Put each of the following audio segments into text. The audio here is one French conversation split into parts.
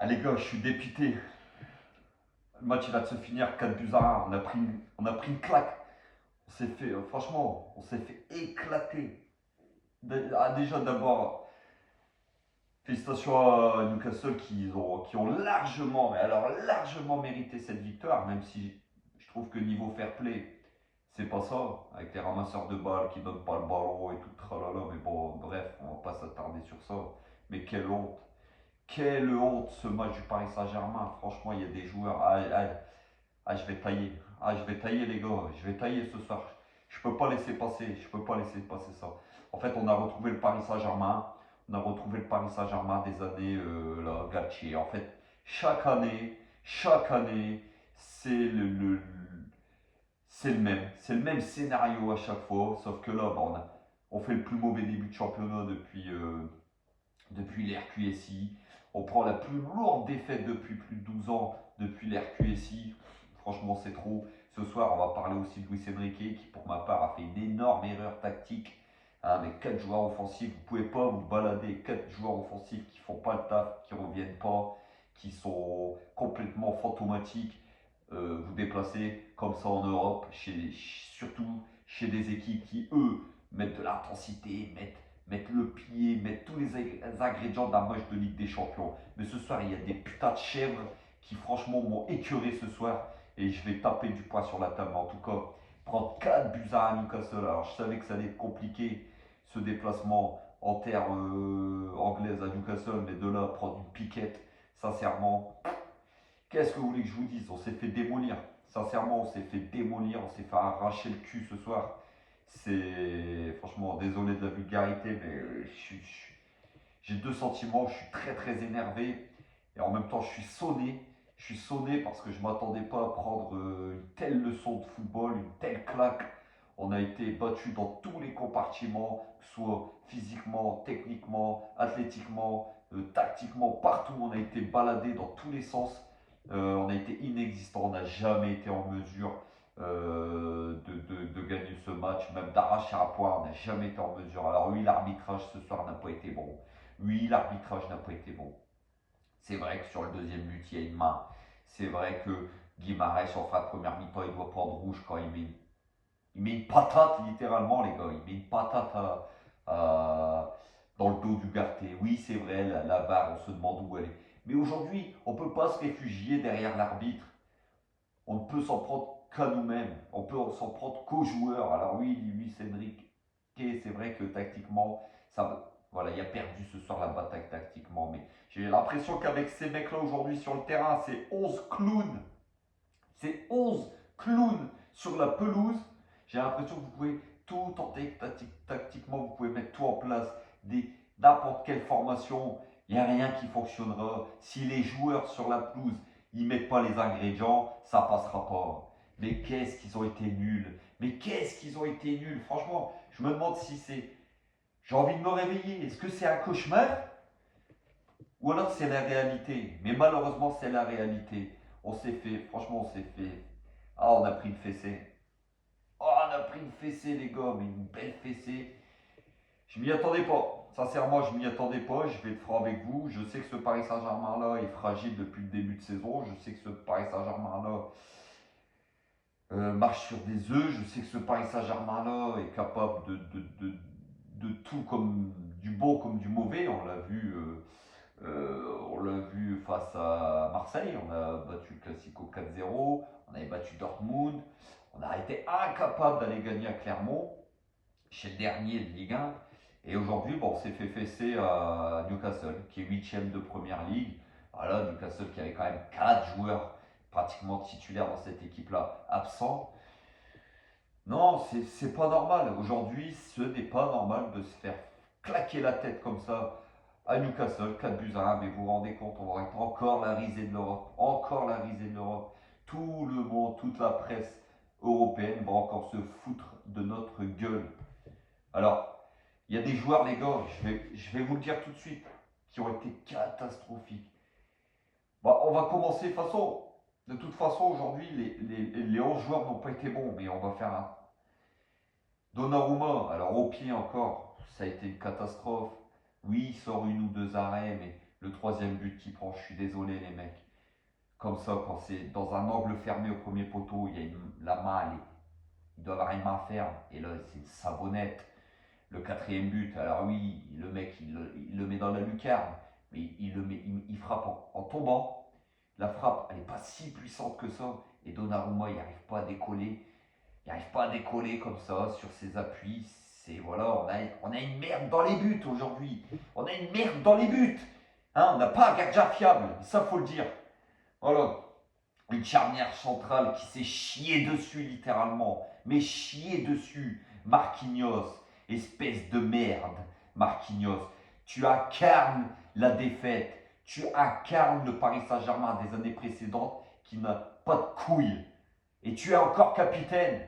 Ah les gars, je suis dépité. Le match il va de se finir 4 buts à 1. On a pris une claque. On s'est fait, franchement, on s'est fait éclater. Déjà d'abord, félicitations à Newcastle qui ont largement, mais alors largement mérité cette victoire, même si je trouve que niveau fair play, c'est pas ça, avec les ramasseurs de balles qui donnent pas le ballon et tout, tralala, mais bon, bref, on va pas s'attarder sur ça. Mais quelle honte! Quelle honte ce match du Paris Saint-Germain. Franchement, il y a des joueurs. Je vais tailler. Je vais tailler les gars. Je vais tailler ce soir. Je peux pas laisser passer. Je peux pas laisser passer ça. En fait, on a retrouvé le Paris Saint-Germain. On a retrouvé le Paris Saint-Germain des années là, Galtier. En fait, chaque année, c'est c'est le même. C'est le même scénario à chaque fois. Sauf que là, bah, on fait le plus mauvais début de championnat depuis l'RQSI. On prend la plus lourde défaite depuis plus de 12 ans depuis l'RQSI. Franchement, c'est trop. Ce soir, on va parler aussi de Luis Enrique qui, pour ma part, a fait une énorme erreur tactique. Avec 4 joueurs offensifs, vous ne pouvez pas vous balader. 4 joueurs offensifs qui ne font pas le taf, qui ne reviennent pas, qui sont complètement fantomatiques. Vous déplacer comme ça en Europe, surtout chez des équipes qui, eux, mettent de l'intensité, mettre le pied, mettre tous les ingrédients d'un match de Ligue des Champions. Mais ce soir, il y a des putains de chèvres qui, franchement, m'ont écœuré ce soir. Et je vais taper du poing sur la table. En tout cas, prendre 4 buts à Newcastle. Alors, je savais que ça allait être compliqué, ce déplacement en terre anglaise à Newcastle. Mais de là, prendre une piquette, sincèrement, qu'est-ce que vous voulez que je vous dise? On s'est fait démolir. Sincèrement, on s'est fait démolir. On s'est fait arracher le cul ce soir. C'est franchement désolé de la vulgarité, mais j'ai deux sentiments. Je suis très très énervé et en même temps je suis sonné. Je suis sonné parce que je ne m'attendais pas à prendre une telle leçon de football, une telle claque. On a été battu dans tous les compartiments, que ce soit physiquement, techniquement, athlétiquement, tactiquement, partout. On a été baladé dans tous les sens. On a été inexistant. On n'a jamais été en mesure de gagner ce match, même d'arracher un point, on n'a jamais été en mesure. Alors oui, l'arbitrage ce soir n'a pas été bon. Oui, l'arbitrage n'a pas été bon. C'est vrai que sur le deuxième but, il y a une main. C'est vrai que Guimarães, en fin de première mi-temps, il doit prendre rouge quand il met une patate, littéralement, les gars. Il met une patate dans le dos du Berthet. Oui, c'est vrai, la VAR, on se demande où elle est. Mais aujourd'hui, on ne peut pas se réfugier derrière l'arbitre. On ne peut s'en prendre qu'à nous-mêmes. On peut s'en prendre qu'aux joueurs. Alors oui, Luis Enrique, c'est vrai que tactiquement, voilà, il a perdu ce soir la bataille tactiquement. Mais j'ai l'impression qu'avec ces mecs-là aujourd'hui sur le terrain, c'est 11 clowns. C'est 11 clowns sur la pelouse. J'ai l'impression que vous pouvez tout tenter tactiquement, vous pouvez mettre tout en place. N'importe quelle formation, il n'y a rien qui fonctionnera. Si les joueurs sur la pelouse ils mettent pas les ingrédients, ça passera pas. Mais qu'est-ce qu'ils ont été nuls. Mais qu'est-ce qu'ils ont été nuls. Franchement, je me demande si c'est. J'ai envie de me réveiller. Est-ce que c'est un cauchemar ou alors c'est la réalité? Mais malheureusement, c'est la réalité. On s'est fait, franchement, on s'est fait. Ah, on a pris une fessée. Oh, on a pris une fessée, les gars, mais une belle fessée. Je m'y attendais pas. Sincèrement, je m'y attendais pas. Je vais être franc avec vous. Je sais que ce Paris Saint-Germain-là est fragile depuis le début de saison. Je sais que ce Paris Saint-Germain-là marche sur des œufs. Je sais que ce Paris Saint-Germain-là est capable de tout, comme du bon comme du mauvais. On l'a vu face à Marseille. On a battu le Classico 4-0. On avait battu Dortmund. On a été incapable d'aller gagner à Clermont, chez le dernier de Ligue 1. Et aujourd'hui, bon, on s'est fait fesser à Newcastle, qui est 8ème de Première Ligue. Voilà, Newcastle qui avait quand même 4 joueurs pratiquement titulaires dans cette équipe-là, absents. Non, c'est pas normal. Aujourd'hui, ce n'est pas normal de se faire claquer la tête comme ça à Newcastle, 4 buts à 1. Mais vous vous rendez compte, on va être encore la risée de l'Europe. Encore la risée de l'Europe. Tout le monde, toute la presse européenne va encore se foutre de notre gueule. Alors, il y a des joueurs, les gars, je vais vous le dire tout de suite, qui ont été catastrophiques. Bah, on va commencer de toute façon, aujourd'hui, les 11 joueurs n'ont pas été bons, mais on va faire un Donnarumma. Alors, au pied encore, ça a été une catastrophe. Oui, il sort une ou deux arrêts, mais Le troisième but qu'il prend, je suis désolé les mecs. Comme ça, quand c'est dans un angle fermé au premier poteau, il y a la main, ils doivent rien à faire. Et là, c'est une savonnette. Le quatrième but, alors oui, le mec, il le met dans la lucarne, mais il frappe en tombant. La frappe, elle n'est pas si puissante que ça. Et Donnarumma, il n'arrive pas à décoller. Il n'arrive pas à décoller comme ça sur ses appuis. C'est voilà, on a une merde dans les buts aujourd'hui. On a une merde dans les buts. Hein, on n'a pas un gardien fiable, ça faut le dire. Voilà, une charnière centrale qui s'est chiée dessus littéralement. Mais chiée dessus. Marquinhos, espèce de merde. Marquinhos, tu incarnes la défaite. Tu incarnes le Paris Saint-Germain des années précédentes qui n'a pas de couilles. Et tu es encore capitaine.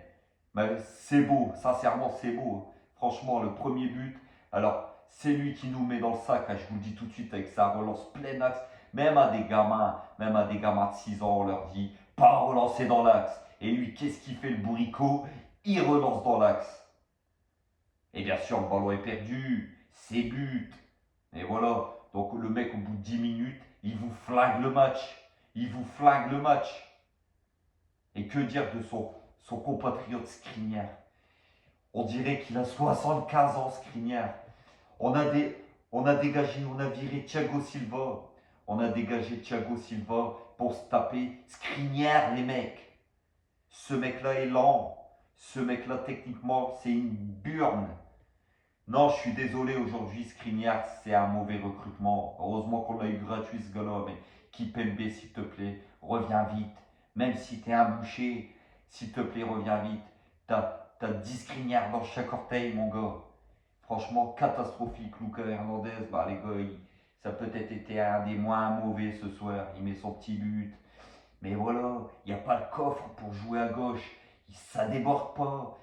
Mais c'est beau, sincèrement c'est beau. Franchement, le premier but, alors c'est lui qui nous met dans le sac, hein, je vous le dis tout de suite, avec sa relance plein axe. Même à des gamins, de 6 ans, on leur dit pas relancer dans l'axe. Et lui, qu'est-ce qu'il fait le bourricot? Il relance dans l'axe. Et bien sûr, le ballon est perdu, c'est but. Et voilà, donc le mec au bout de 10 minutes, il vous flingue le match. Il vous flingue le match. Et que dire de son compatriote Skriniar? On dirait qu'il a 75 ans, Skriniar. On a, on a dégagé, on a viré Thiago Silva. On a dégagé Thiago Silva pour se taper Skriniar, les mecs. Ce mec-là est lent. Ce mec-là, techniquement, c'est une burne. Non, je suis désolé, aujourd'hui, Skriniar, c'est un mauvais recrutement. Heureusement qu'on l'a eu gratuit, ce gars-là. Mais Kipembe, s'il te plaît, reviens vite. Même si t'es un boucher, s'il te plaît, reviens vite. T'as 10 Skriniar dans chaque orteil, mon gars. Franchement, catastrophique. Lucas Hernandez, bah les gars, ça a peut-être été un des moins mauvais ce soir. Il met son petit but. Mais voilà, il n'y a pas le coffre pour jouer à gauche. Ça déborde pas.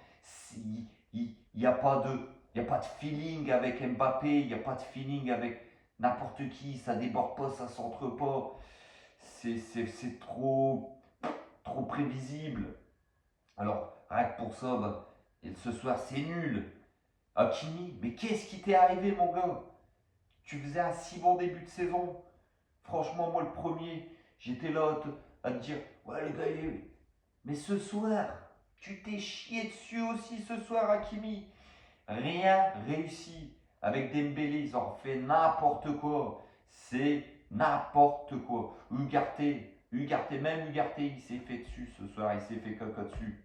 Il n'y a pas de feeling avec Mbappé. Il n'y a pas de feeling avec n'importe qui. Ça déborde pas, ça centre pas. C'est trop prévisible. Alors, rien que pour ça, bah, ce soir, c'est nul. Hakimi, mais qu'est-ce qui t'est arrivé, mon gars? Tu faisais un si bon début de saison. Franchement, moi, le premier, j'étais là à te dire, ouais, les gars, mais ce soir, tu t'es chié dessus aussi ce soir, Hakimi. Rien réussi. Avec Dembélé, ils ont fait n'importe quoi. C'est n'importe quoi. Même Ugarte, il s'est fait dessus ce soir, il s'est fait caca dessus.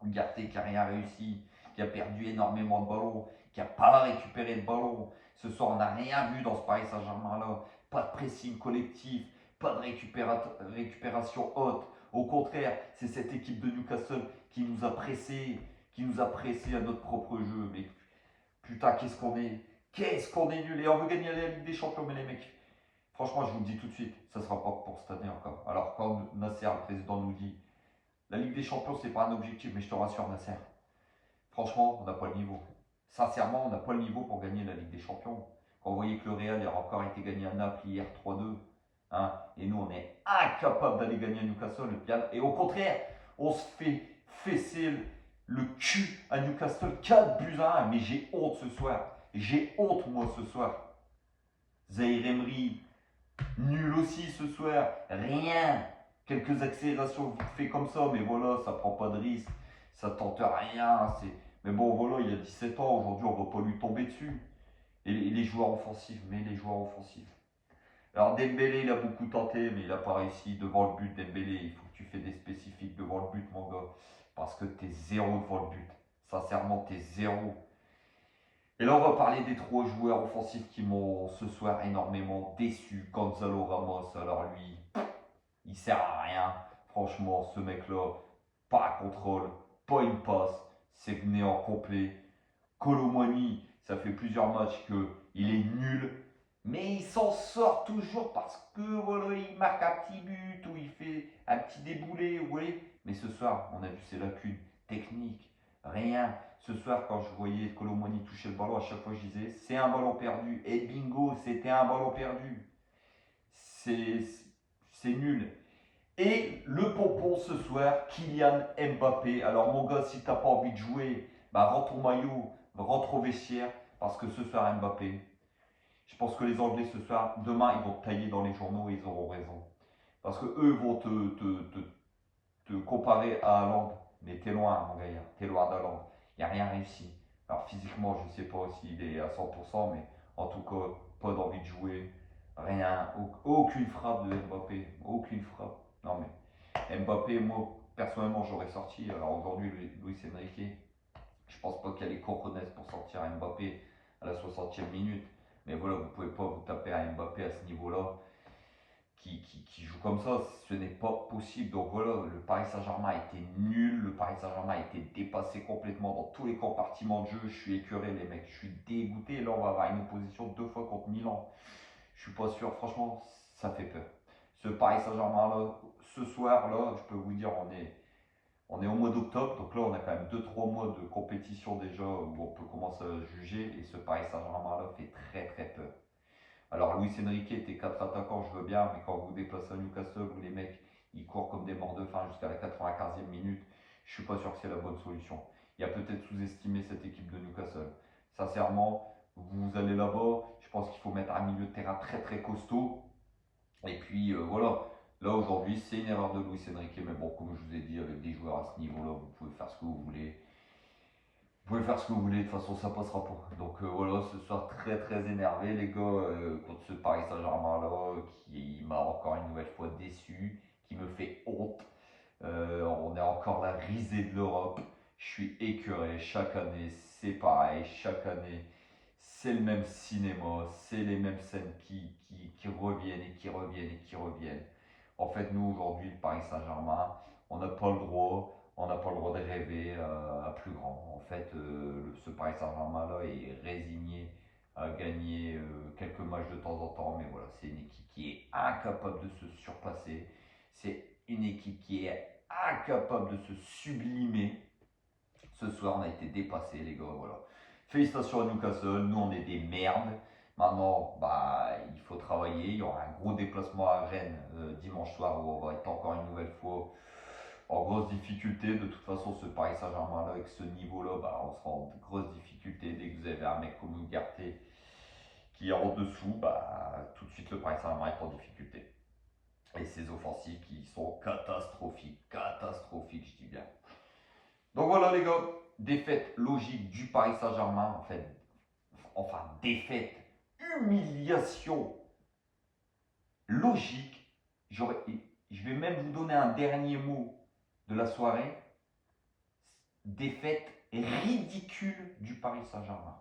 Ugarte qui n'a rien réussi, qui a perdu énormément de ballons, qui n'a pas récupéré de ballon. Ce soir, on n'a rien vu dans ce Paris Saint-Germain-là. Pas de pressing collectif, pas de récupération haute. Au contraire, c'est cette équipe de Newcastle qui nous a pressés, à notre propre jeu. Mais putain, qu'est-ce qu'on est nul. Et on veut gagner la Ligue des Champions, mais les mecs, franchement, je vous le dis tout de suite, ça ne sera pas pour cette année encore. Alors, quand Nasser, le président, nous dit la Ligue des Champions, c'est pas un objectif, mais je te rassure, Nasser. Franchement, on n'a pas le niveau. Sincèrement, on n'a pas le niveau pour gagner la Ligue des Champions. Quand vous voyez que le Real a encore été gagné à Naples hier 3-2, hein, et nous, on est incapable d'aller gagner à Newcastle. Et au contraire, on se fait fesser le cul à Newcastle 4-1. Mais j'ai honte ce soir. J'ai honte, moi, ce soir. Zaïre Emery, nul aussi ce soir. Rien. Quelques accélérations vite fait comme ça, mais voilà, ça prend pas de risque, ça tente rien. Mais bon, voilà, il a 17 ans, aujourd'hui, on va pas lui tomber dessus. Et les joueurs offensifs, Alors Dembélé, il a beaucoup tenté, mais il n'a pas réussi devant le but. Dembélé, il faut que tu fais des spécifiques devant le but, mon gars, parce que t'es zéro devant le but. Sincèrement, t'es zéro. Et là, on va parler des 3 joueurs offensifs qui m'ont ce soir énormément déçu. Gonzalo Ramos, alors lui, il sert à rien. Franchement, ce mec-là, pas un contrôle, pas une passe, c'est néant complet. Colomwani, ça fait plusieurs matchs qu'il est nul, mais il s'en sort toujours parce que voilà, il marque un petit but ou il fait un petit déboulé, vous voyez. Mais ce soir, on a vu ses lacunes techniques, rien. Ce soir, quand je voyais Colomwani toucher le ballon, à chaque fois je disais, c'est un ballon perdu. Et bingo, c'était un ballon perdu. C'est nul. Et le pompon ce soir, Kylian Mbappé. Alors mon gars, si t'as pas envie de jouer, bah rends ton maillot, rentre au vestiaire, parce que ce soir Mbappé, Je pense que les Anglais ce soir, demain, ils vont te tailler dans les journaux et ils auront raison. Parce que eux vont te comparer à Haaland. Mais t'es loin, mon gars, t'es loin d'Haaland. Il n'y a rien réussi. Alors physiquement, je ne sais pas s'il est à 100%, mais en tout cas, pas d'envie de jouer. Rien, aucune frappe de Mbappé. Aucune frappe. Non mais Mbappé, moi, personnellement, j'aurais sorti. Alors aujourd'hui, Luis Enrique, je pense pas qu'il y a les cojones pour sortir Mbappé à la 60e minute. Mais voilà, vous pouvez pas vous taper à Mbappé à ce niveau-là qui joue comme ça, ce n'est pas possible. Donc voilà, le Paris Saint-Germain a été nul, le Paris Saint-Germain a été dépassé complètement dans tous les compartiments de jeu. Je suis écœuré, les mecs, je suis dégoûté. Là, on va avoir une opposition 2 fois contre Milan. Je suis pas sûr, franchement, ça fait peur. Ce Paris Saint-Germain là, ce soir là, je peux vous dire, on est au mois d'octobre, donc là on a quand même 2-3 mois de compétition déjà où on peut commencer à juger, et ce Paris Saint-Germain là fait très très peur. Alors Luis Enrique était 4 attaquants, je veux bien, mais quand vous vous déplacez à Newcastle où les mecs ils courent comme des morts de faim jusqu'à la 95e minute, je suis pas sûr que c'est la bonne solution. Il a peut-être sous-estimé cette équipe de Newcastle. Sincèrement, vous allez là-bas, je pense qu'il faut mettre un milieu de terrain très très costaud. Et puis voilà, là aujourd'hui c'est une erreur de Luis Enrique, mais bon, comme je vous ai dit, avec des joueurs à ce niveau-là, vous pouvez faire ce que vous voulez. Vous pouvez faire ce que vous voulez, de toute façon ça passera pas. Donc voilà, ce soir très très énervé les gars contre ce Paris Saint-Germain là qui m'a encore une nouvelle fois déçu, qui me fait honte. On est encore la risée de l'Europe. Je suis écœuré, chaque année c'est pareil, chaque année c'est le même cinéma, c'est les mêmes scènes qui reviennent et qui reviennent et qui reviennent. En fait, nous aujourd'hui, le Paris Saint-Germain, on n'a pas le droit, on n'a pas le droit de rêver à plus grand. En fait, ce Paris Saint-Germain-là est résigné à gagner quelques matchs de temps en temps, mais voilà, c'est une équipe qui est incapable de se surpasser. C'est une équipe qui est incapable de se sublimer. Ce soir, on a été dépassés, les gars, voilà. Félicitations à Newcastle, nous on est des merdes. Maintenant, bah, il faut travailler. Il y aura un gros déplacement à Rennes dimanche soir où on va être encore une nouvelle fois en grosse difficulté. De toute façon, ce Paris Saint-Germain là, avec ce niveau-là, bah, on sera en grosse difficulté. Dès que vous avez un mec comme Ugarte qui est en dessous, bah, tout de suite le Paris Saint-Germain est en difficulté. Et ses offensives qui sont catastrophiques, catastrophiques, je dis bien. Donc voilà les gars, défaite logique du Paris Saint-Germain, en fait, enfin défaite, humiliation logique. Je vais même vous donner un dernier mot de la soirée. Défaite ridicule du Paris Saint-Germain.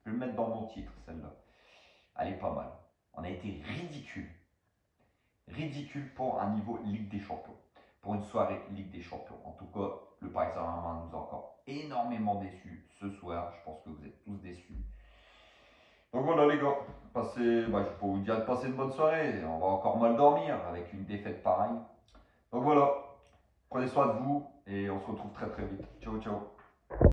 Je vais le mettre dans mon titre, celle-là. Elle est pas mal. On a été ridicule. Ridicule pour un niveau Ligue des Champions. Pour une soirée Ligue des Champions. En tout cas, le Paris Saint-Germain nous a encore énormément déçus ce soir. Je pense que vous êtes tous déçus. Donc voilà les gars, je peux vous dire de passer une bonne soirée. On va encore mal dormir avec une défaite pareille. Donc voilà, prenez soin de vous et on se retrouve très très vite. Ciao ciao.